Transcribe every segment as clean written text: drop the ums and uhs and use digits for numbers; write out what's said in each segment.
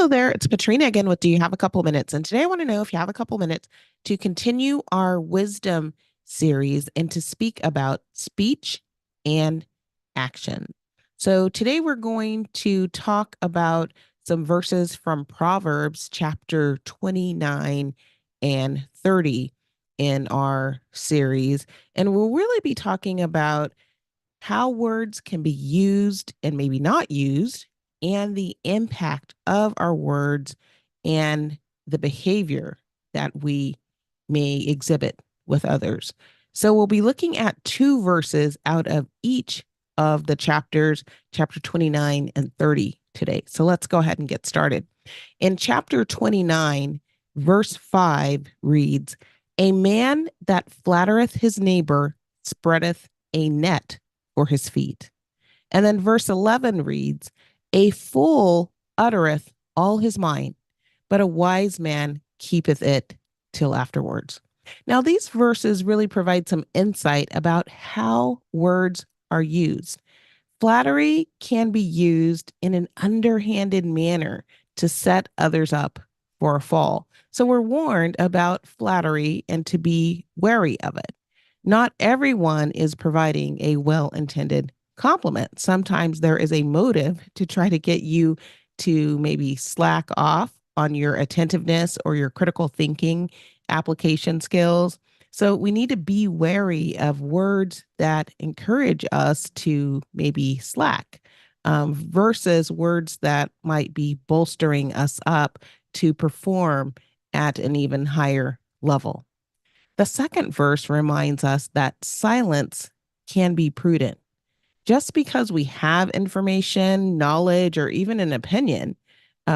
Hello there, it's Katrina again with Do You Have a Couple Minutes? And today I want to know if you have a couple minutes to continue our wisdom series and to speak about speech and action. So today we're going to talk about some verses from Proverbs chapter 29 and 30 in our series. And we'll really be talking about how words can be used and maybe not used, and the impact of our words and the behavior that we may exhibit with others. So we'll be looking at two verses out of each of the chapters, chapter 29 and 30 today. So let's go ahead and get started. In chapter 29, verse 5 reads, "A man that flattereth his neighbor spreadeth a net for his feet." And then verse 11 reads, "A fool uttereth all his mind, but a wise man keepeth it till afterwards." Now, these verses really provide some insight about how words are used. Flattery can be used in an underhanded manner to set others up for a fall. So we're warned about flattery and to be wary of it. Not everyone is providing a well intended compliment. Sometimes there is a motive to try to get you to maybe slack off on your attentiveness or your critical thinking application skills. So we need to be wary of words that encourage us to maybe slack versus words that might be bolstering us up to perform at an even higher level. The second verse reminds us that silence can be prudent. Just because we have information, knowledge, or even an opinion,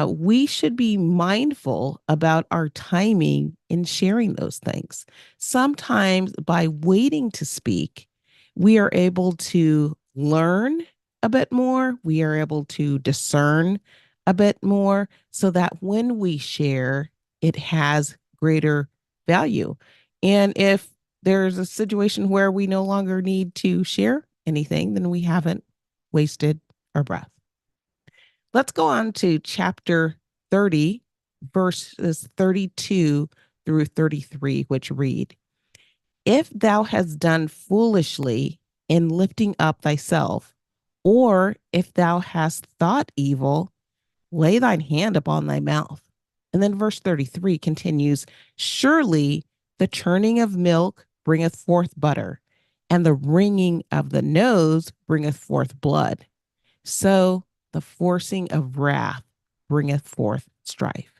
we should be mindful about our timing in sharing those things. Sometimes by waiting to speak, we are able to learn a bit more, we are able to discern a bit more, so that when we share, it has greater value. And if there's a situation where we no longer need to share anything, then we haven't wasted our breath. Let's go on to chapter 30, verses 32 through 33, which read, "If thou hast done foolishly in lifting up thyself, or if thou hast thought evil, lay thine hand upon thy mouth." And then verse 33 continues, "Surely the churning of milk bringeth forth butter, and the wringing of the nose bringeth forth blood. So the forcing of wrath bringeth forth strife."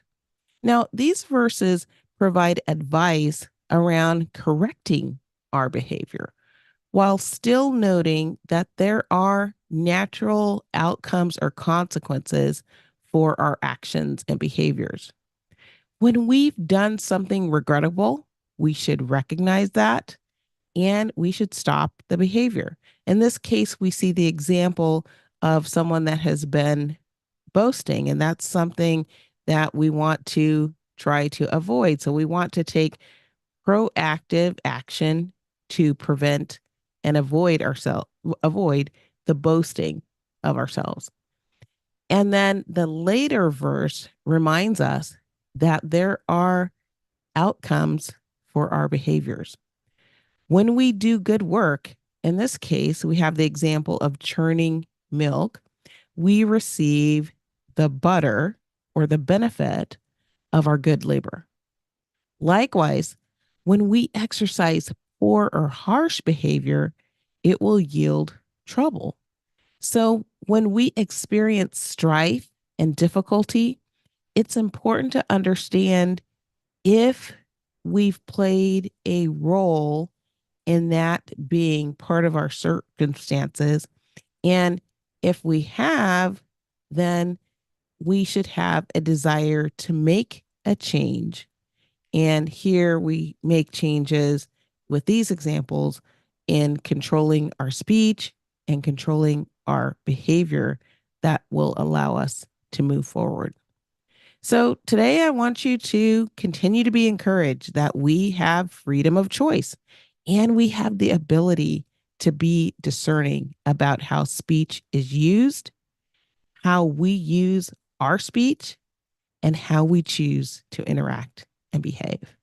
Now, these verses provide advice around correcting our behavior while still noting that there are natural outcomes or consequences for our actions and behaviors. When we've done something regrettable, we should recognize that and we should stop the behavior. In this case, we see the example of someone that has been boasting, and that's something that we want to try to avoid. So we want to take proactive action to prevent and avoid the boasting of ourselves. And then the later verse reminds us that there are outcomes for our behaviors. When we do good work, in this case, we have the example of churning milk, we receive the butter or the benefit of our good labor. Likewise, when we exercise poor or harsh behavior, it will yield trouble. So when we experience strife and difficulty, it's important to understand if we've played a role in that being part of our circumstances. And if we have, then we should have a desire to make a change. And here we make changes with these examples in controlling our speech and controlling our behavior that will allow us to move forward. So today I want you to continue to be encouraged that we have freedom of choice and we have the ability to be discerning about how speech is used, how we use our speech, and how we choose to interact and behave.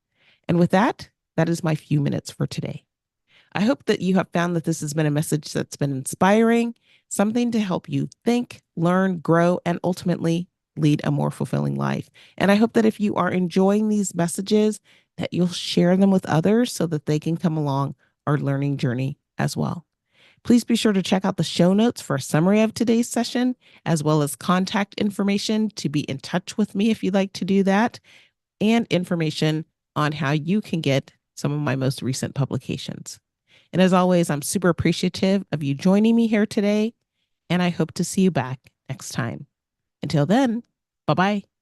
And with that, that is my few minutes for today. I hope that you have found that this has been a message that's been inspiring, something to help you think, learn, grow, and ultimately lead a more fulfilling life. And I hope that if you are enjoying these messages, that you'll share them with others so that they can come along our learning journey as well. Please be sure to check out the show notes for a summary of today's session, as well as contact information to be in touch with me if you'd like to do that, and information on how you can get some of my most recent publications. And as always, I'm super appreciative of you joining me here today, and I hope to see you back next time. Until then, bye-bye.